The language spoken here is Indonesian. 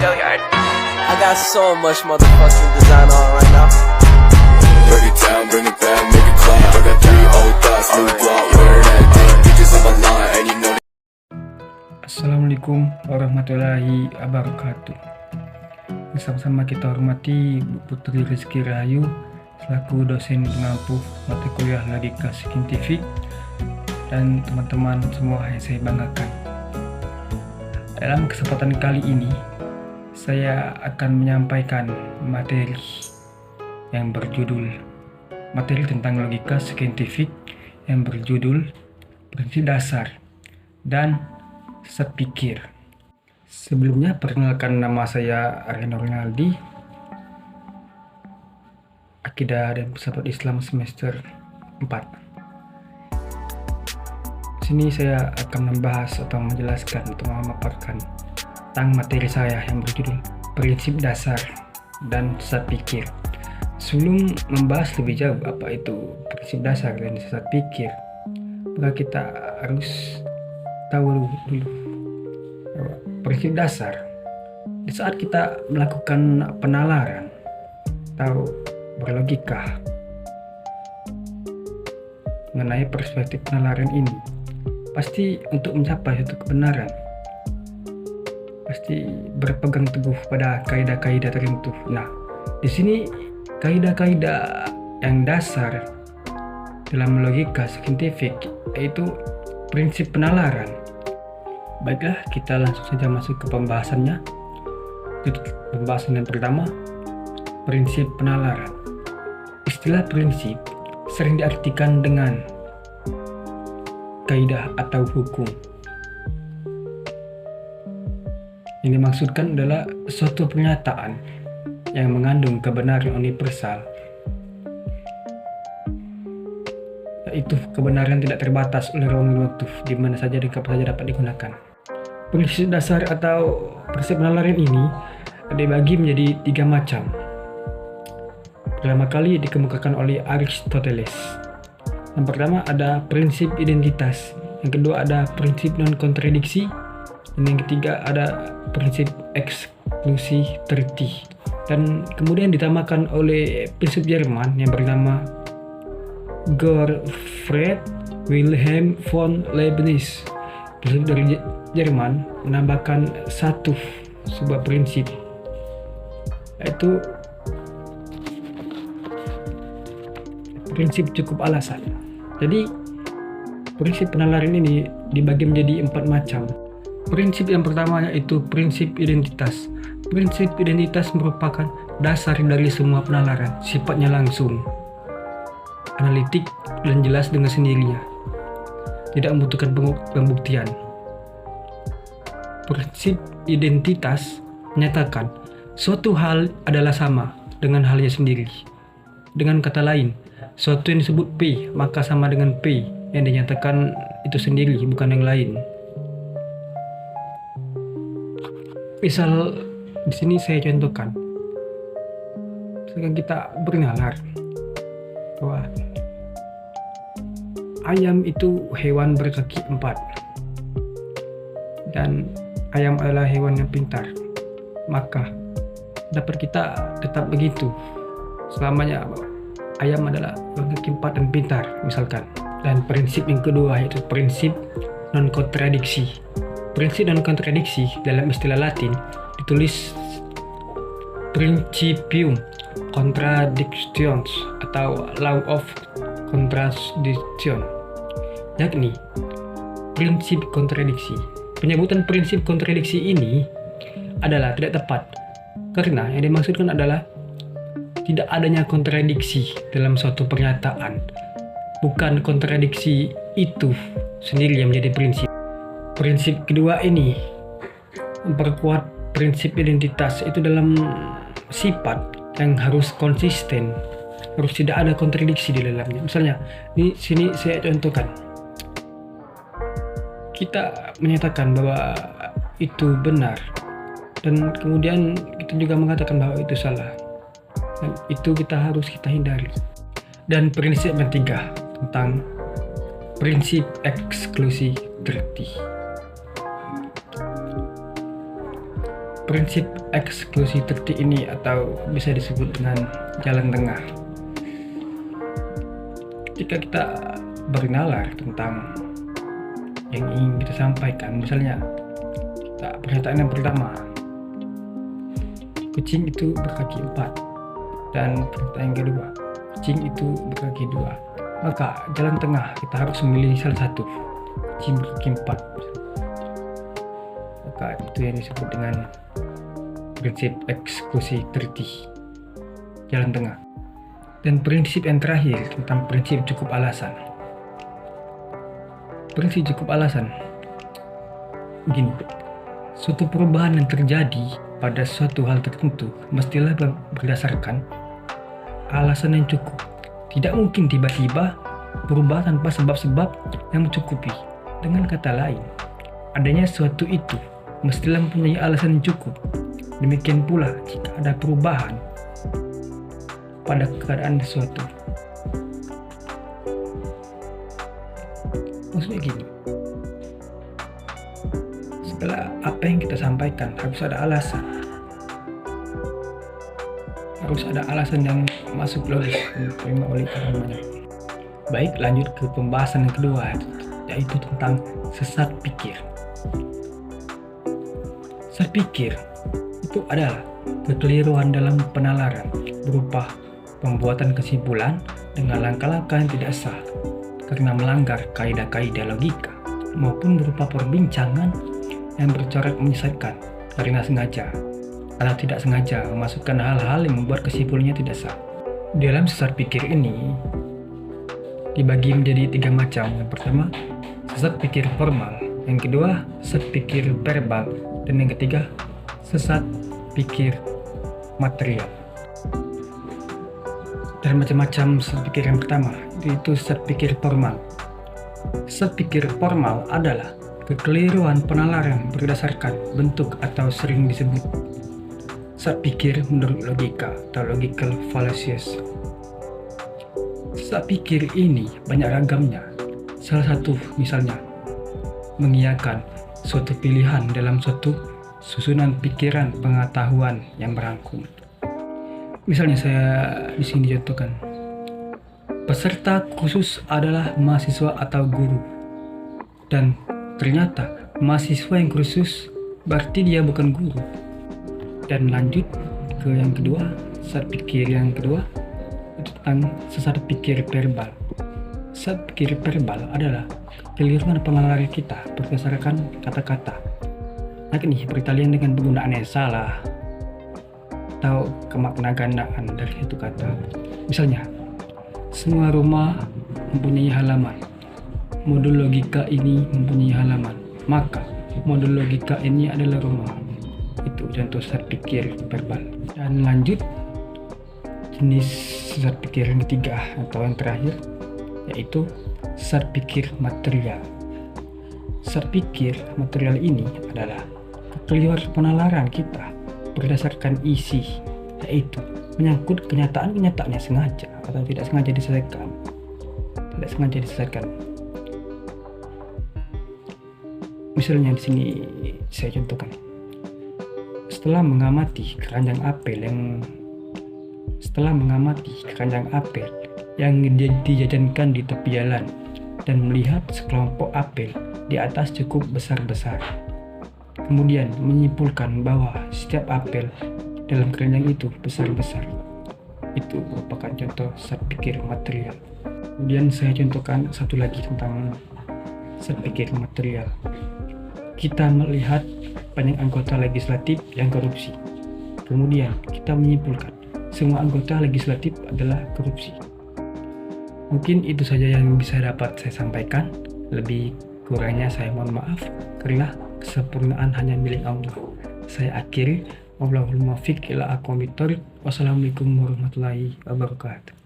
I got so much motherfucking design on right now. Break it down, bring it back, make it clap. I got 3 old thoughts, new block, where that thing. Bitches on my line, and you know. Assalamualaikum warahmatullahi wabarakatuh. Bersama-sama kita hormati Bu Putri Rizky Rahayu selaku dosen pengampu mata kuliah logika saintifik dan teman-teman semua yang saya banggakan. Dalam kesempatan kali ini saya akan menyampaikan materi yang berjudul materi tentang logika saintifik yang berjudul prinsip dasar dan sesat pikir. Sebelumnya perkenalkan, nama saya Areno Rinaldi, Akidah dan Filsafat Islam semester 4. Di sini saya akan membahas atau menjelaskan atau memaparkan tentang materi saya yang berjudul prinsip dasar dan sesat pikir. Sebelum membahas lebih jauh apa itu prinsip dasar dan sesat pikir, maka kita harus tahu dulu prinsip dasar. Di saat kita melakukan penalaran atau berlogika mengenai perspektif penalaran ini, pasti untuk mencapai suatu kebenaran pasti berpegang teguh pada kaidah-kaidah tertentu. Nah, di sini kaidah-kaidah yang dasar dalam logika saintifik yaitu prinsip penalaran. Baiklah, kita langsung saja masuk ke pembahasannya. Pembahasan yang pertama, prinsip penalaran. Istilah prinsip sering diartikan dengan kaidah atau hukum. Yang dimaksudkan adalah suatu pernyataan yang mengandung kebenaran universal, yaitu kebenaran tidak terbatas oleh ruang waktu, di mana saja dan kapan saja dapat digunakan. Prinsip dasar atau prinsip penalaran ini dibagi menjadi 3 macam. Pertama kali dikemukakan oleh Aristoteles. Yang pertama ada prinsip identitas, yang kedua ada prinsip non-kontradiksi, dan yang ketiga ada prinsip exclusivity. Dan kemudian ditambahkan oleh filsuf Jerman yang bernama Gottfried Wilhelm von Leibniz. Filsuf dari Jerman menambahkan sebuah prinsip, yaitu prinsip cukup alasan. Jadi prinsip penalaran ini dibagi menjadi 4 macam. Prinsip yang pertama yaitu prinsip identitas. Prinsip identitas merupakan dasar dari semua penalaran, sifatnya langsung, analitik, dan jelas dengan sendirinya, tidak membutuhkan pembuktian. Prinsip identitas menyatakan suatu hal adalah sama dengan halnya sendiri. Dengan kata lain, suatu yang disebut P maka sama dengan P yang dinyatakan itu sendiri, bukan yang lain. Misal di sini saya contohkan, misalkan kita bernalar bahwa ayam itu hewan berkaki 4 dan ayam adalah hewan yang pintar, maka dapat kita tetap begitu selamanya ayam adalah berkaki 4 dan pintar misalkan. Dan prinsip yang kedua yaitu prinsip non-kontradiksi. Prinsip non-kontradiksi dalam istilah Latin ditulis principium contradictions atau law of contradiction, yakni prinsip kontradiksi. Penyebutan prinsip kontradiksi ini adalah tidak tepat karena yang dimaksudkan adalah tidak adanya kontradiksi dalam suatu pernyataan, bukan kontradiksi itu sendiri yang menjadi prinsip. Prinsip kedua ini memperkuat prinsip identitas, itu dalam sifat yang harus konsisten, harus tidak ada kontradiksi di dalamnya. Misalnya di sini saya contohkan, kita menyatakan bahwa itu benar dan kemudian kita juga mengatakan bahwa itu salah, dan itu kita hindari. Dan prinsip yang ketiga tentang prinsip exclusivity. Prinsip eksekusi tertib ini atau bisa disebut dengan jalan tengah. Ketika kita bernalar tentang yang ingin kita sampaikan, misalnya kita pernyataan yang pertama, kucing itu berkaki 4, dan pernyataan yang kedua, kucing itu berkaki 2, maka jalan tengah kita harus memilih salah satu, kucing berkaki 4. Maka itu yang disebut dengan prinsip eksekusi tertib, jalan tengah. Dan prinsip yang terakhir tentang prinsip cukup alasan. Prinsip cukup alasan begini, suatu perubahan yang terjadi pada suatu hal tertentu mestilah berdasarkan alasan yang cukup. Tidak mungkin tiba-tiba berubah tanpa sebab-sebab yang mencukupi. Dengan kata lain, adanya sesuatu itu mestilah mempunyai alasan yang cukup. Demikian pula jika ada perubahan pada keadaan sesuatu. Maksudnya gini, segala apa yang kita sampaikan harus ada alasan. Harus ada alasan yang masuk logis diterima oleh orang banyak. Baik, lanjut ke pembahasan yang kedua, yaitu tentang sesat pikir. Sesat pikir itu adalah kekeliruan dalam penalaran berupa pembuatan kesimpulan dengan langkah-langkah yang tidak sah karena melanggar kaidah-kaidah logika, maupun berupa perbincangan yang bercorak menyesatkan karena sengaja atau tidak sengaja memasukkan hal-hal yang membuat kesimpulannya tidak sah. Dalam sesat pikir ini dibagi menjadi 3 macam. Yang pertama, sesat pikir formal. Yang kedua, sesat pikir verbal. Dan yang ketiga, sesat pikir material. Dan macam-macam sesat pikir yang pertama, yaitu sesat pikir formal. Sesat pikir formal adalah kekeliruan penalaran berdasarkan bentuk atau sering disebut sesat pikir menurut logika atau logical fallacies. Sesat pikir ini banyak ragamnya. Salah satu misalnya mengiyakan suatu pilihan dalam suatu susunan pikiran pengetahuan yang merangkum. Misalnya saya di sini contohkan, peserta khusus adalah mahasiswa atau guru, dan ternyata mahasiswa yang khusus berarti dia bukan guru. Dan lanjut ke yang kedua, sesat pikir yang kedua itu tentang sesat pikir verbal. Sesat pikir verbal adalah kekeliruan penalaran kita berdasarkan kata-kata, yakni pertalian dengan penggunaan yang salah atau kemaknagandaan dari satu kata. Misalnya, semua rumah mempunyai halaman. Modul logika ini mempunyai halaman, maka modul logika ini adalah rumah. Itu contoh sesat pikir verbal. Dan lanjut jenis sesat pikir yang ketiga atau yang terakhir, yaitu sesat pikir material. Sesat pikir material ini adalah kekeliruan penalaran kita berdasarkan isi, yaitu menyangkut kenyataan-kenyataan yang sengaja atau tidak sengaja disesatkan. Misalnya di sini saya contohkan. Setelah mengamati keranjang apel yang dijajankan di tepi jalan dan melihat sekelompok apel di atas cukup besar-besar, kemudian menyimpulkan bahwa setiap apel dalam keranjang itu besar-besar. Itu merupakan contoh sesat pikir material. Kemudian saya contohkan satu lagi tentang sesat pikir material. Kita melihat banyak anggota legislatif yang korupsi. Kemudian kita menyimpulkan semua anggota legislatif adalah korupsi. Mungkin itu saja yang bisa dapat saya sampaikan. Lebih kurangnya saya mohon maaf, karena kesempurnaan hanya milik Allah. Saya akhiri. Wallahul muwaffiq ila aqwamit thoriq. Wassalamualaikum warahmatullahi wabarakatuh.